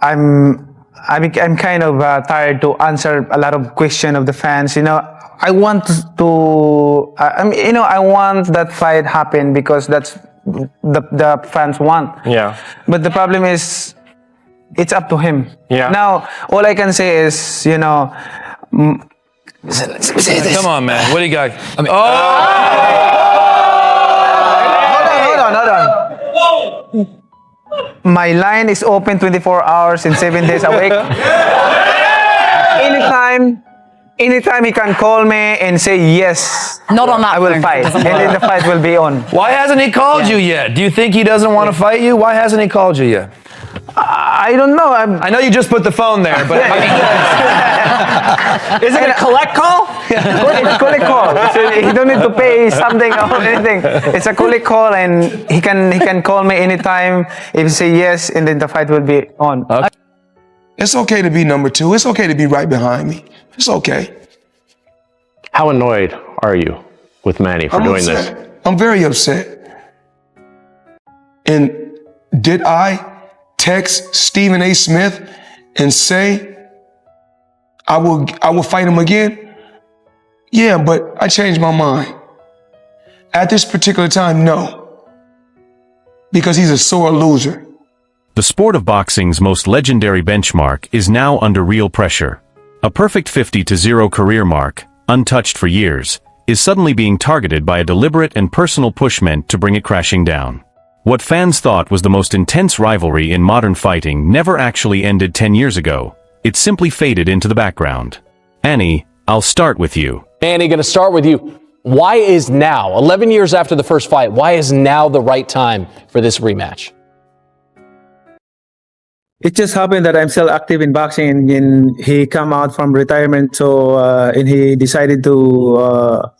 I'm kind of tired to answer a lot of question of the fans. I want to, I want that fight happen because that's the fans want. Yeah. But the problem is, it's up to him. Yeah. Now, all I can say is, Come on, man. What do you got? hold on. My line is open 24 hours and 7 days a week. Anytime he can call me and say yes. Not on that I will phone. fight, and then the fight will be on. Why hasn't he called you yet? Do you think he doesn't want to fight you? Why hasn't he called you yet? I don't know. I know you just put the phone there, but Is it a collect call? It's collect call. He don't need to pay something or anything. It's a collect call, and he can call me anytime. If he say yes, and then the fight will be on. Okay. It's okay to be number 2. It's okay to be right behind me. It's okay. How annoyed are you with Manny for doing upset. this? I'm very upset. And did I text Stephen A. Smith and say I will fight him again? Yeah, but I changed my mind. At this particular time, no. Because he's a sore loser. The sport of boxing's most legendary benchmark is now under real pressure. A perfect 50-0 career mark, untouched for years, is suddenly being targeted by a deliberate and personal push meant to bring it crashing down. What fans thought was the most intense rivalry in modern fighting never actually ended 10 years ago. It simply faded into the background. Annie, I'll start with you. Annie, going to start with you. Why is now, 11 years after the first fight, why is now the right time for this rematch? It just happened that I'm still active in boxing, and he come out from retirement, so and he decided to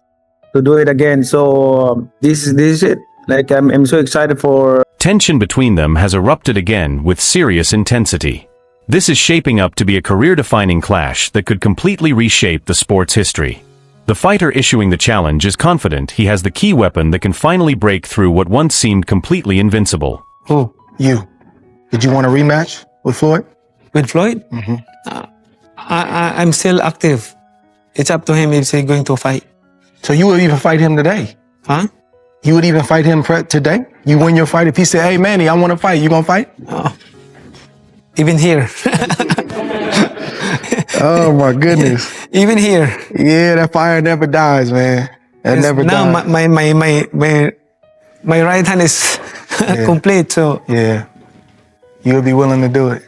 do it again. So this is it. Like I'm so excited for. Tension between them has erupted again with serious intensity. This is shaping up to be a career-defining clash that could completely reshape the sport's history. The fighter issuing the challenge is confident he has the key weapon that can finally break through what once seemed completely invincible. Who? You. Did you want a rematch with Floyd? With Floyd? Mm-hmm. I'm still active. It's up to him if he's going to fight. So you would even fight him today? Huh? You would even fight him today? You win your fight. If he said, hey, Manny, I want to fight, you going to fight? Oh. Even here. Oh, my goodness. Even here. Yeah, that fire never dies, man. That never now dies. my right hand is complete, so. Yeah. You would be willing to do it?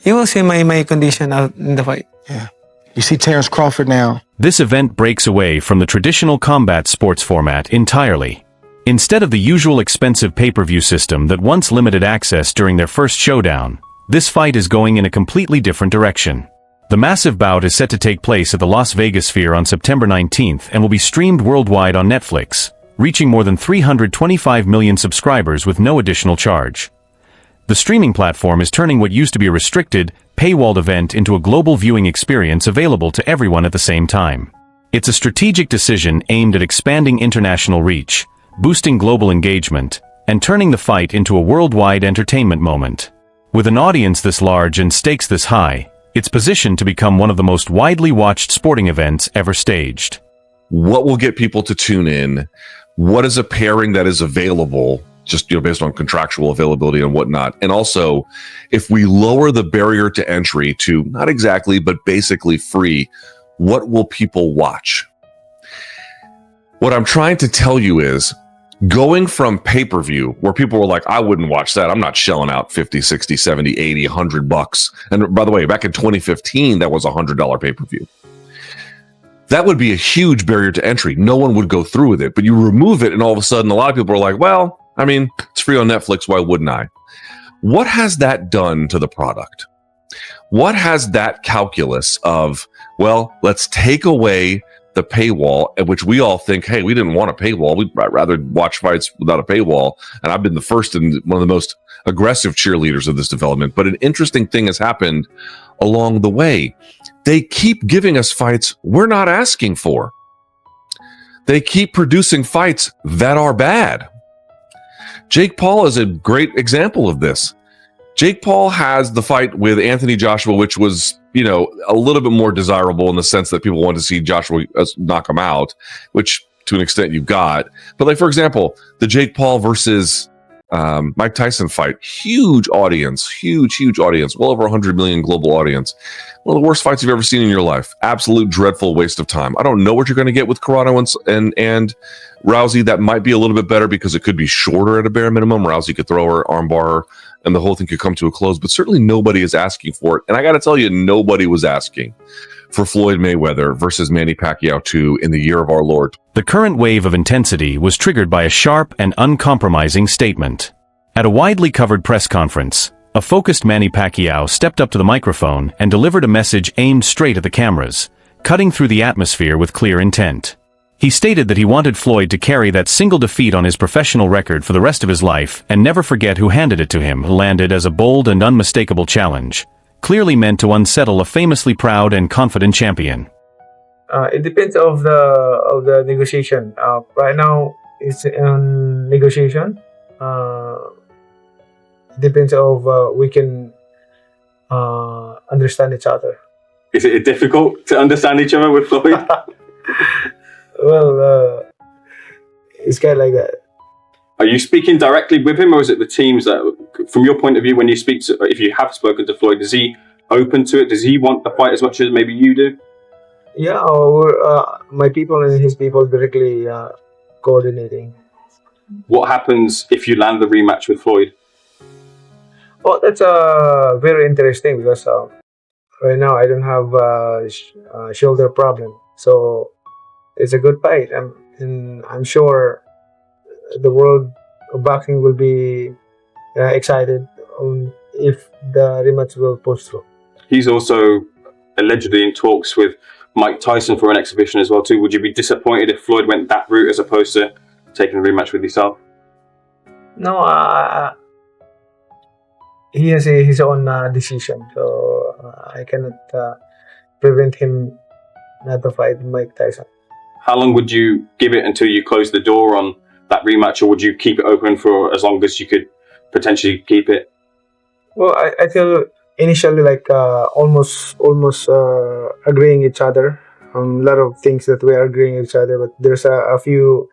You will see my condition out in the fight. Yeah. You see Terrence Crawford now. This event breaks away from the traditional combat sports format entirely. Instead of the usual expensive pay-per-view system that once limited access during their first showdown, this fight is going in a completely different direction. The massive bout is set to take place at the Las Vegas Sphere on September 19th and will be streamed worldwide on Netflix, reaching more than 325 million subscribers with no additional charge. The streaming platform is turning what used to be a restricted, paywalled event into a global viewing experience available to everyone at the same time. It's a strategic decision aimed at expanding international reach, boosting global engagement, and turning the fight into a worldwide entertainment moment. With an audience this large and stakes this high, it's positioned to become one of the most widely watched sporting events ever staged. What will get people to tune in? What is a pairing that is available, just based on contractual availability and whatnot? And also, if we lower the barrier to entry to not exactly, but basically free, what will people watch? What I'm trying to tell you is, going from pay-per-view, where people were like, I wouldn't watch that. I'm not shelling out 50, 60, 70, 80, $100. And by the way, back in 2015, that was a $100 pay-per-view. That would be a huge barrier to entry. No one would go through with it. But you remove it, and all of a sudden, a lot of people are like, well, I mean, it's free on Netflix. Why wouldn't I? What has that done to the product? What has that calculus of, well, let's take away the paywall, at which we all think, hey, we didn't want a paywall. We'd rather watch fights without a paywall. And I've been the first and one of the most aggressive cheerleaders of this development. But an interesting thing has happened along the way. They keep giving us fights we're not asking for. They keep producing fights that are bad. Jake Paul is a great example of this. Jake Paul has the fight with Anthony Joshua, which was, a little bit more desirable in the sense that people wanted to see Joshua knock him out, which to an extent you got. But like, for example, the Jake Paul versus Mike Tyson fight, huge audience, huge audience, well over 100 million global audience. One of the worst fights you've ever seen in your life. Absolute dreadful waste of time. I don't know what you're going to get with Corrado and Rousey. That might be a little bit better because it could be shorter at a bare minimum. Rousey could throw her armbar and the whole thing could come to a close, but certainly nobody is asking for it. And I got to tell you, nobody was asking for Floyd Mayweather versus Manny Pacquiao 2 in the year of our Lord. The current wave of intensity was triggered by a sharp and uncompromising statement. At a widely covered press conference, a focused Manny Pacquiao stepped up to the microphone and delivered a message aimed straight at the cameras, cutting through the atmosphere with clear intent. He stated that he wanted Floyd to carry that single defeat on his professional record for the rest of his life and never forget who handed it to him, landed as a bold and unmistakable challenge, clearly meant to unsettle a famously proud and confident champion. It depends of the negotiation. Right now, it's on negotiation. Depends of we can understand each other. Is it difficult to understand each other with Floyd? Well, it's kind of like that. Are you speaking directly with him, or is it the teams that, from your point of view, when you speak to, if you have spoken to Floyd, is he open to it? Does he want the fight as much as maybe you do? Yeah, my people and his people directly coordinating. What happens if you land the rematch with Floyd? Oh, that's very interesting because right now I don't have a shoulder problem, so it's a good fight. And I'm sure the world of boxing will be excited if the rematch will push through. He's also allegedly in talks with Mike Tyson for an exhibition as well too. Would you be disappointed if Floyd went that route as opposed to taking a rematch with yourself? No, he has his own decision, so I cannot prevent him not to fight Mike Tyson. How long would you give it until you close the door on that rematch, or would you keep it open for as long as you could potentially keep it? Well, I feel initially like almost agreeing each other. A lot of things that we are agreeing each other, but there's a few,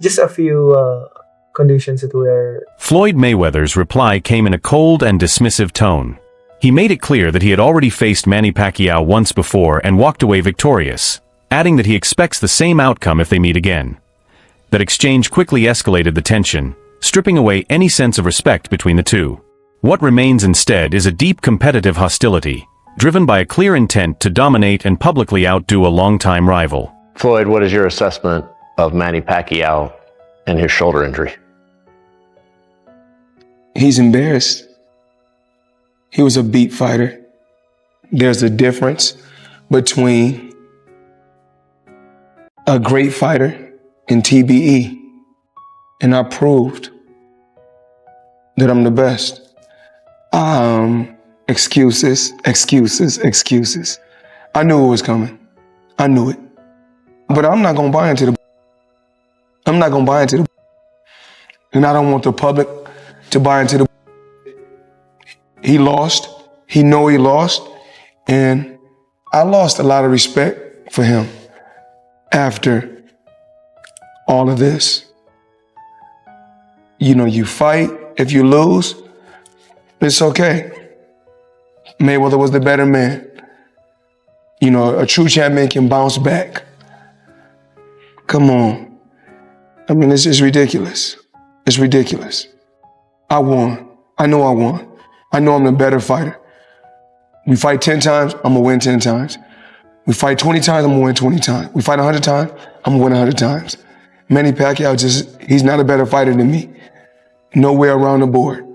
just a few conditions that we are. Floyd Mayweather's reply came in a cold and dismissive tone. He made it clear that he had already faced Manny Pacquiao once before and walked away victorious, adding that he expects the same outcome if they meet again. That exchange quickly escalated the tension, stripping away any sense of respect between the two. What remains instead is a deep competitive hostility, driven by a clear intent to dominate and publicly outdo a longtime rival. Floyd, what is your assessment of Manny Pacquiao and his shoulder injury? He's embarrassed. He was a beat fighter. There's a difference between a great fighter and TBE. And I proved that I'm the best. Excuses. I knew it was coming. I knew it. But I'm not gonna buy into the. And I don't want the public to buy into the. He lost. He know he lost. And I lost a lot of respect for him after all of this. You fight. If you lose, it's okay. Mayweather was the better man. A true champion can bounce back. Come on. I mean, it's just ridiculous. It's ridiculous. I won. I know I won. I know I'm the better fighter. We fight 10 times, I'm gonna win 10 times. We fight 20 times, I'm gonna win 20 times. We fight 100 times, I'm gonna win 100 times. Manny Pacquiao he's not a better fighter than me. Nowhere around the board.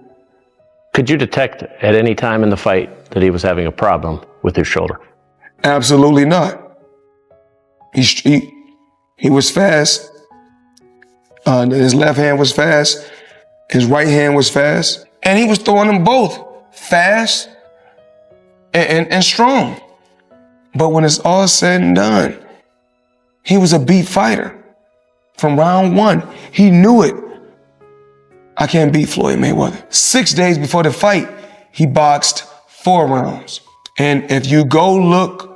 Could you detect at any time in the fight that he was having a problem with his shoulder? Absolutely not. He was fast. His left hand was fast. His right hand was fast. And he was throwing them both fast and strong. But when it's all said and done, he was a beat fighter. From round one, he knew it. I can't beat Floyd Mayweather. 6 days before the fight, he boxed 4 rounds. And if you go look,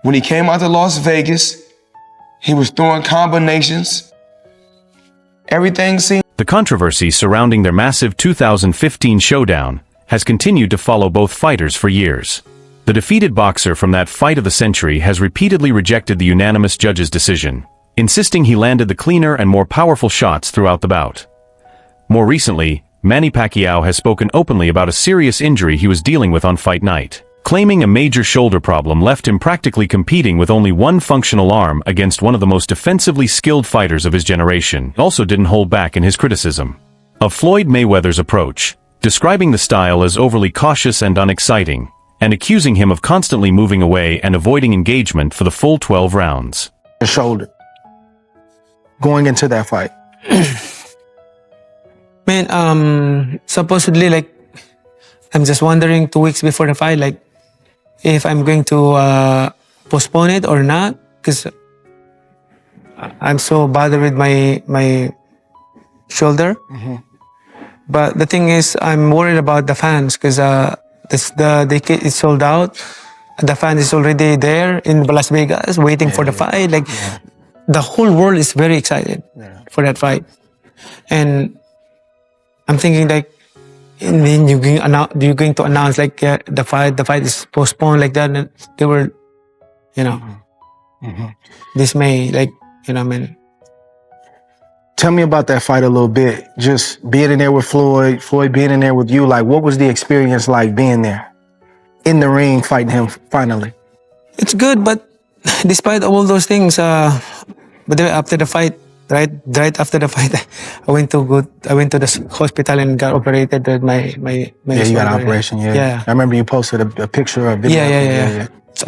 when he came out to Las Vegas, he was throwing combinations. Everything seemed... The controversy surrounding their massive 2015 showdown has continued to follow both fighters for years. The defeated boxer from that fight of the century has repeatedly rejected the unanimous judge's decision, insisting he landed the cleaner and more powerful shots throughout the bout. More recently, Manny Pacquiao has spoken openly about a serious injury he was dealing with on fight night, claiming a major shoulder problem left him practically competing with only one functional arm against one of the most defensively skilled fighters of his generation. He also didn't hold back in his criticism of Floyd Mayweather's approach, describing the style as overly cautious and unexciting, and accusing him of constantly moving away and avoiding engagement for the full 12 rounds. Shoulder going into that fight. Man, supposedly, like, I'm just wondering 2 weeks before the fight, like, if I'm going to postpone it or not, because I'm so bothered with my shoulder. Mm-hmm. But the thing is, I'm worried about the fans because the ticket is sold out. The fan is already there in Las Vegas waiting for the fight. Like, the whole world is very excited for that fight. And I'm thinking, like, and then you're going to announce like the fight is postponed like that, and they were, you know, dismay, like, you know what I mean. Tell me about that fight a little bit. Just being in there with Floyd being in there with you. Like, what was the experience like being there in the ring fighting him finally? It's good, but despite all those things, but then after the fight, right after the fight, I went to the hospital and got operated with my Yeah, you got an operation. Yeah. I remember you posted a picture of it. Yeah. It's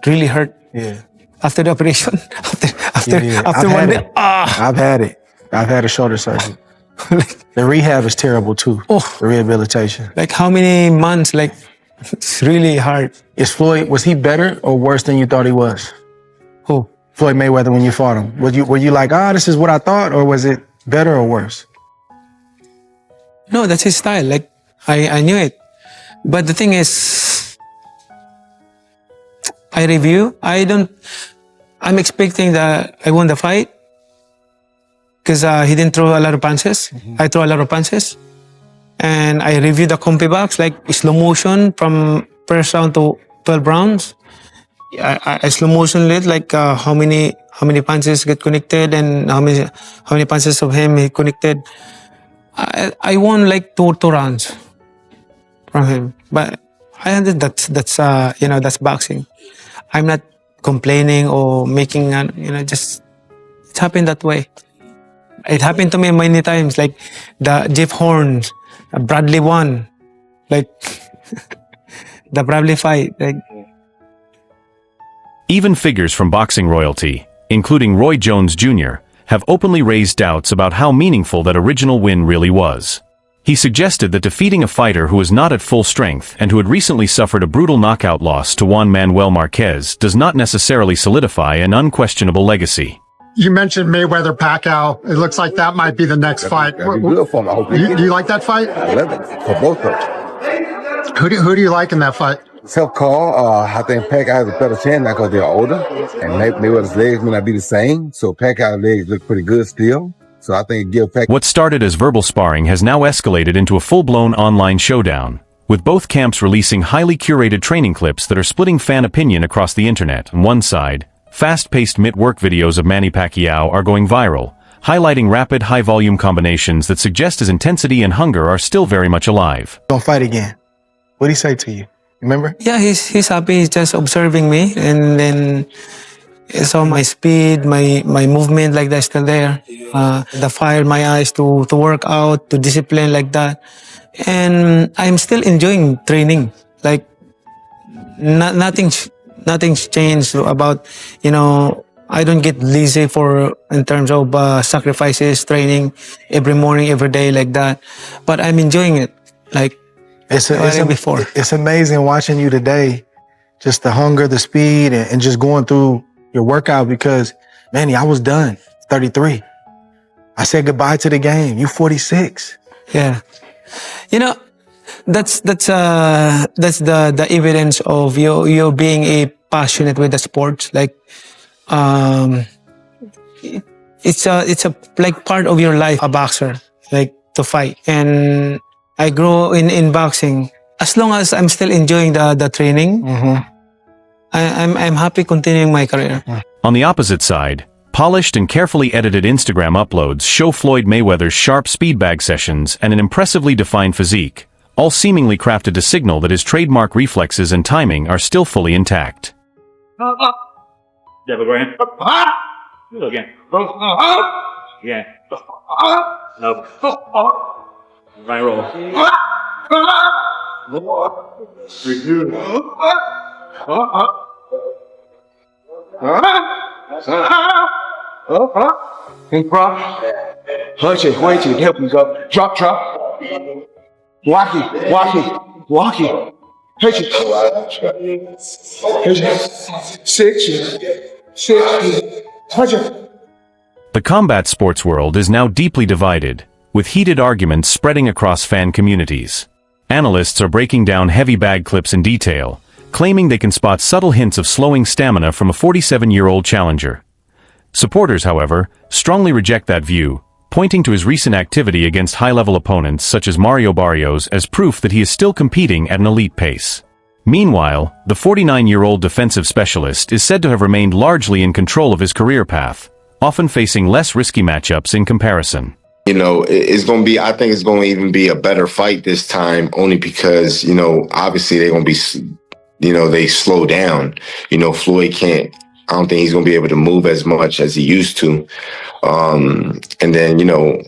really hurt. Yeah. After the operation, after one day. I've had it. I've had a shoulder surgery. The rehab is terrible too. The rehabilitation. Like, how many months? Like, it's really hard. Was he better or worse than you thought he was? Who? Floyd Mayweather, when you fought him. Were you like, this is what I thought, or was it better or worse? No, that's his style. Like, I knew it. But the thing is, I'm expecting that I won the fight because he didn't throw a lot of punches. I throw a lot of punches. And I reviewed the compi box, like slow motion from first round to 12 rounds. I slow motion it, like how many punches get connected and how many punches of him he connected. I won like two rounds from him, but I understand that's boxing. I'm not complaining or making just it happened that way. It happened to me many times, like the Jeff Horns, Bradley won, like the Bradley fight, like. Even figures from boxing royalty, including Roy Jones Jr., have openly raised doubts about how meaningful that original win really was. He suggested that defeating a fighter who was not at full strength and who had recently suffered a brutal knockout loss to Juan Manuel Marquez does not necessarily solidify an unquestionable legacy. You mentioned Mayweather-Pacquiao. It looks like that might be the next fight. That'd be good for him. I hope Do you like that fight? I love it for both of us. Who do you like in that fight? Tough call. I think Pacquiao has a better chance now because they're older, and Mayweather's legs may not be the same. So Pacquiao's legs look pretty good still. So I think give Pacquiao. What started as verbal sparring has now escalated into a full-blown online showdown, with both camps releasing highly curated training clips that are splitting fan opinion across the internet. On one side, fast-paced mitt-work videos of Manny Pacquiao are going viral, highlighting rapid, high-volume combinations that suggest his intensity and hunger are still very much alive. Don't fight again. What'd he say to you? Remember? Yeah, he's happy. He's just observing me, and then he saw my speed, my movement, like that's still there. The fire in my eyes to work out, to discipline like that, and I'm still enjoying training. Like nothing's changed about I don't get lazy in terms of sacrifices, training every morning, every day like that. But I'm enjoying it. Like. It's amazing watching you today, just the hunger, the speed, and just going through your workout because, Manny, I was done, 33. I said goodbye to the game. You 46. Yeah. You know, that's the evidence of you being a passionate with the sports. Like, it's a like part of your life, a boxer, like to fight. And I grow in boxing. As long as I'm still enjoying the training, I'm happy continuing my career. On the opposite side, polished and carefully edited Instagram uploads show Floyd Mayweather's sharp speed bag sessions and an impressively defined physique, all seemingly crafted to signal that his trademark reflexes and timing are still fully intact. Double grand. Do it again. Yeah. No. Right roll. Think prop. Punch it, wait till help you go. Drop. Walk it. Hit it. Six. Touch it. The combat sports world is now deeply divided, with heated arguments spreading across fan communities. Analysts are breaking down heavy bag clips in detail, claiming they can spot subtle hints of slowing stamina from a 47-year-old challenger. Supporters, however, strongly reject that view, pointing to his recent activity against high-level opponents such as Mario Barrios as proof that he is still competing at an elite pace. Meanwhile, the 49-year-old defensive specialist is said to have remained largely in control of his career path, often facing less risky matchups in comparison. You know, it's going to be, I think it's going to even be a better fight this time, only because, you know, obviously they're going to be, you know, they slow down. You know, Floyd can't, I don't think he's going to be able to move as much as he used to. And then, you know,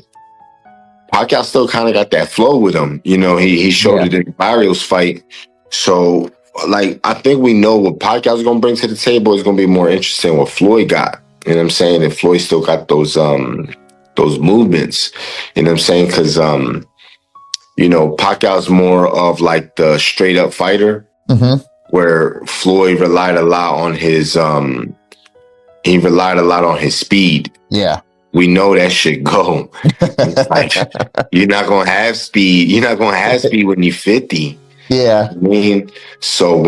Pacquiao still kind of got that flow with him. You know, he showed it in Barrios fight. So, like, I think we know what Pacquiao's going to bring to the table is going to be more interesting what Floyd got. You know what I'm saying? And Floyd still got those movements. You know what I'm saying? Because, you know, Pacquiao's more of like the straight up fighter, where Floyd relied a lot on his speed. Yeah. We know that shit go. Like, you're not gonna have speed. You're not gonna have speed when you're 50. Yeah. I mean, so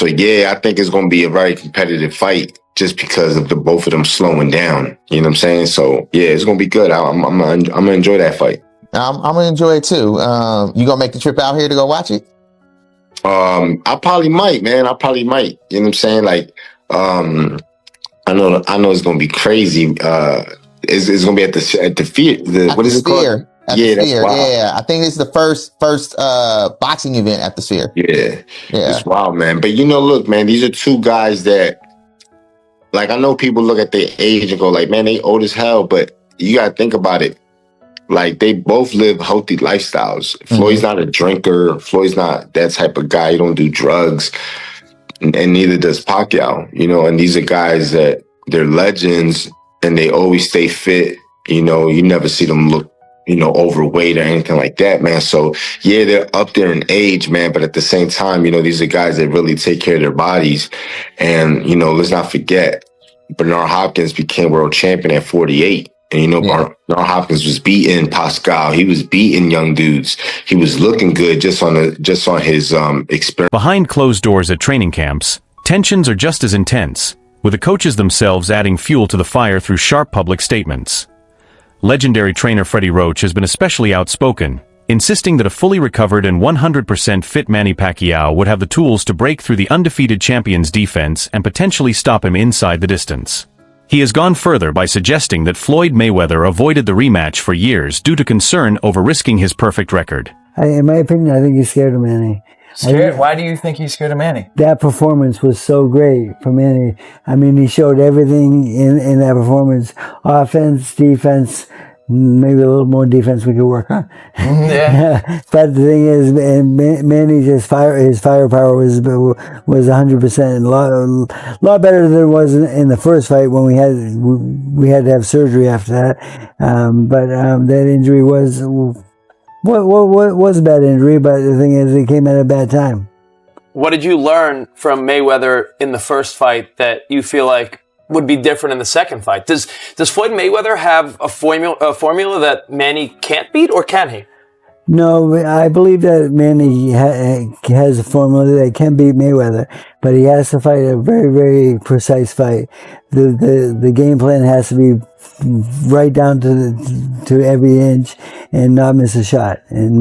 yeah, I think it's gonna be a very competitive fight just because of the both of them slowing down. You know what I'm saying? So yeah, it's gonna be good. I'm gonna enjoy that fight. I'm gonna enjoy it too. You gonna make the trip out here to go watch it? I probably might, man. I probably might. You know what I'm saying? Like, I know it's gonna be crazy. It's gonna be at the Sphere. What is it called? Yeah, that's wild. Yeah, I think it's the first boxing event at the Sphere. Yeah, it's wild, man. But you know, look, man, these are two guys that, like, I know people look at their age and go, like, man, they old as hell. But you gotta think about it. Like, they both live healthy lifestyles. Floyd's not a drinker. Floyd's not that type of guy. He don't do drugs. And neither does Pacquiao, you know, and these are guys that they're legends and they always stay fit. You know, you never see them look, you know, overweight or anything like that, man. So yeah, they're up there in age, man. But at the same time, you know, these are guys that really take care of their bodies. And, you know, let's not forget, Bernard Hopkins became world champion at 48. And, you know, Bernard Hopkins was beating Pascal. He was beating young dudes. He was looking good just on his experience. Behind closed doors at training camps, tensions are just as intense, with the coaches themselves adding fuel to the fire through sharp public statements. Legendary trainer Freddie Roach has been especially outspoken, insisting that a fully recovered and 100% fit Manny Pacquiao would have the tools to break through the undefeated champion's defense and potentially stop him inside the distance. He has gone further by suggesting that Floyd Mayweather avoided the rematch for years due to concern over risking his perfect record. In my opinion, I think he's scared of Manny. Scared? Why do you think he's scared of Manny? That performance was so great for Manny. I mean, he showed everything in that performance. Offense, defense, maybe a little more defense we could work on. Yeah. But the thing is, Manny's his firepower was 100%, a lot better than it was in the first fight when we had to have surgery after that. But that injury was a bad injury. But the thing is, it came at a bad time. What did you learn from Mayweather in the first fight that you feel like would be different in the second fight. Does Floyd Mayweather have a formula that Manny can't beat, or can he? No, I believe that Manny has a formula that can beat Mayweather, but he has to fight a very, very precise fight. The game plan has to be right down to every inch and not miss a shot. And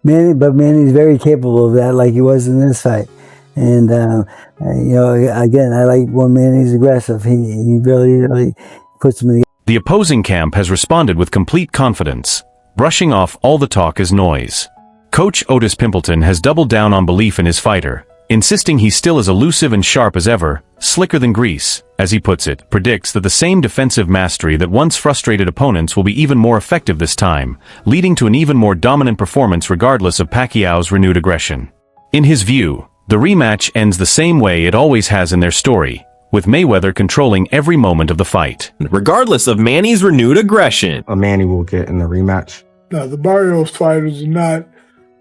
Manny's very capable of that, like he was in this fight. And again, I like when Manny's aggressive. He really puts him in. The opposing camp has responded with complete confidence, brushing off all the talk as noise. Coach Otis Pimpleton has doubled down on belief in his fighter, insisting he's still as elusive and sharp as ever, slicker than grease, as he puts it, predicts that the same defensive mastery that once frustrated opponents will be even more effective this time, leading to an even more dominant performance regardless of Pacquiao's renewed aggression. In his view, the rematch ends the same way it always has in their story, with Mayweather controlling every moment of the fight. Regardless of Manny's renewed aggression, Manny will get in the rematch. No, the Barrios fighters are not,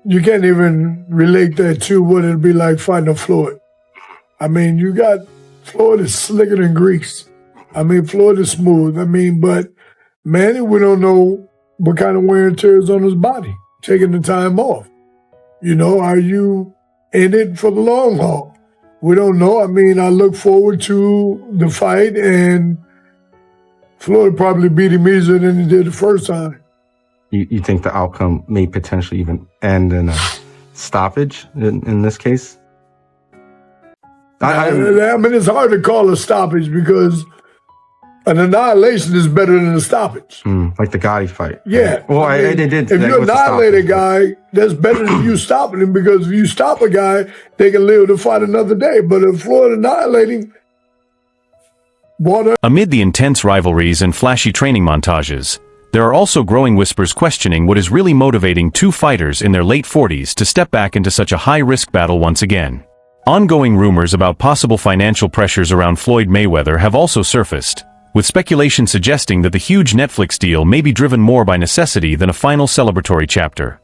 you can't even relate that to what it'd be like fighting a Floyd. I mean, you got, Floyd is slicker than grease. I mean, Floyd is smooth. I mean, but Manny, we don't know what kind of wear and tear is on his body, taking the time off. You know, are you in it for the long haul? We don't know. I mean, I look forward to the fight, and Floyd probably beat him easier than he did the first time. You think the outcome may potentially even end in a stoppage in this case? I mean, it's hard to call a stoppage because an annihilation is better than a stoppage. Like the Gotti fight. Yeah. Well, I mean, they did. If you annihilate a guy, that's better than you stopping him, because if you stop a guy, they can live to fight another day. But if Floyd annihilating, Amid the intense rivalries and flashy training montages, there are also growing whispers questioning what is really motivating two fighters in their late 40s to step back into such a high-risk battle once again. Ongoing rumors about possible financial pressures around Floyd Mayweather have also surfaced, with speculation suggesting that the huge Netflix deal may be driven more by necessity than a final celebratory chapter.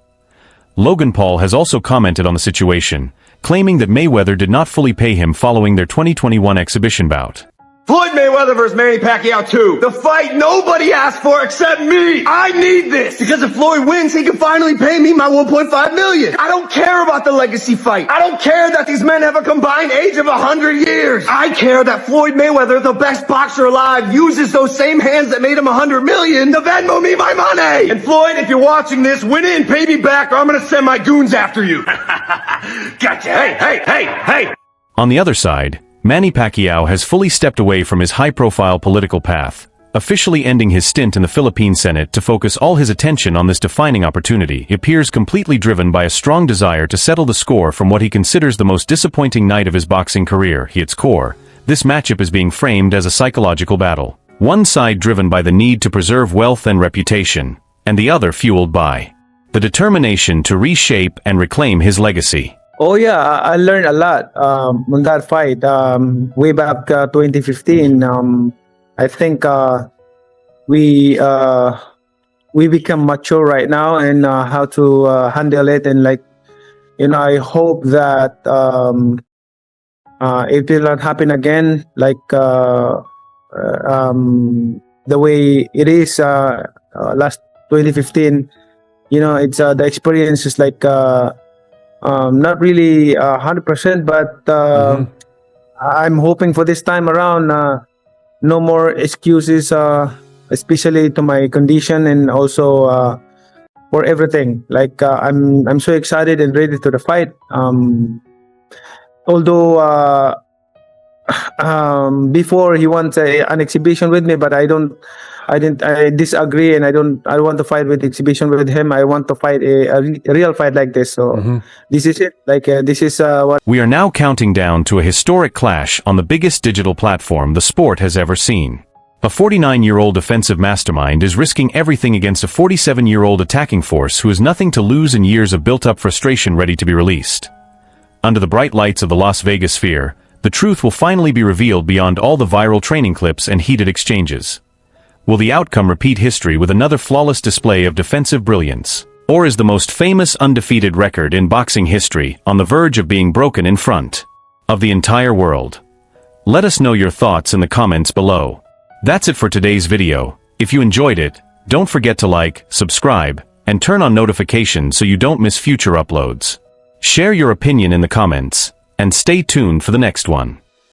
Logan Paul has also commented on the situation, claiming that Mayweather did not fully pay him following their 2021 exhibition bout. Floyd Mayweather versus Manny Pacquiao 2. The fight nobody asked for except me. I need this. Because if Floyd wins, he can finally pay me my $1.5 million. I don't care about the legacy fight. I don't care that these men have a combined age of 100 years. I care that Floyd Mayweather, the best boxer alive, uses those same hands that made him 100 million to Venmo me my money. And Floyd, if you're watching this, win it and pay me back, or I'm gonna send my goons after you. Gotcha. Hey. On the other side, Manny Pacquiao has fully stepped away from his high-profile political path, officially ending his stint in the Philippine Senate to focus all his attention on this defining opportunity. He appears completely driven by a strong desire to settle the score from what he considers the most disappointing night of his boxing career. At its core, this matchup is being framed as a psychological battle. One side driven by the need to preserve wealth and reputation, and the other fueled by the determination to reshape and reclaim his legacy. Oh yeah, I learned a lot on that fight. Way back 2015, I think we become mature right now and how to handle it, and I hope that it will not happen again. The way it is last 2015. It's the experience is not really 100%, but I'm hoping for this time around, no more excuses, especially to my condition and also for everything. I'm so excited and ready to the fight. Although before he wants an exhibition with me, but I disagree, and I want to fight with exhibition with him. I want to fight a real fight like this. So this is it. This is what we are now counting down to a historic clash on the biggest digital platform the sport has ever seen. A 49-year-old defensive mastermind is risking everything against a 47-year-old attacking force who has nothing to lose and years of built-up frustration ready to be released. Under the bright lights of the Las Vegas sphere, the truth will finally be revealed beyond all the viral training clips and heated exchanges. Will the outcome repeat history with another flawless display of defensive brilliance? Or is the most famous undefeated record in boxing history on the verge of being broken in front of the entire world? Let us know your thoughts in the comments below. That's it for today's video. If you enjoyed it, don't forget to like, subscribe, and turn on notifications so you don't miss future uploads. Share your opinion in the comments, and stay tuned for the next one.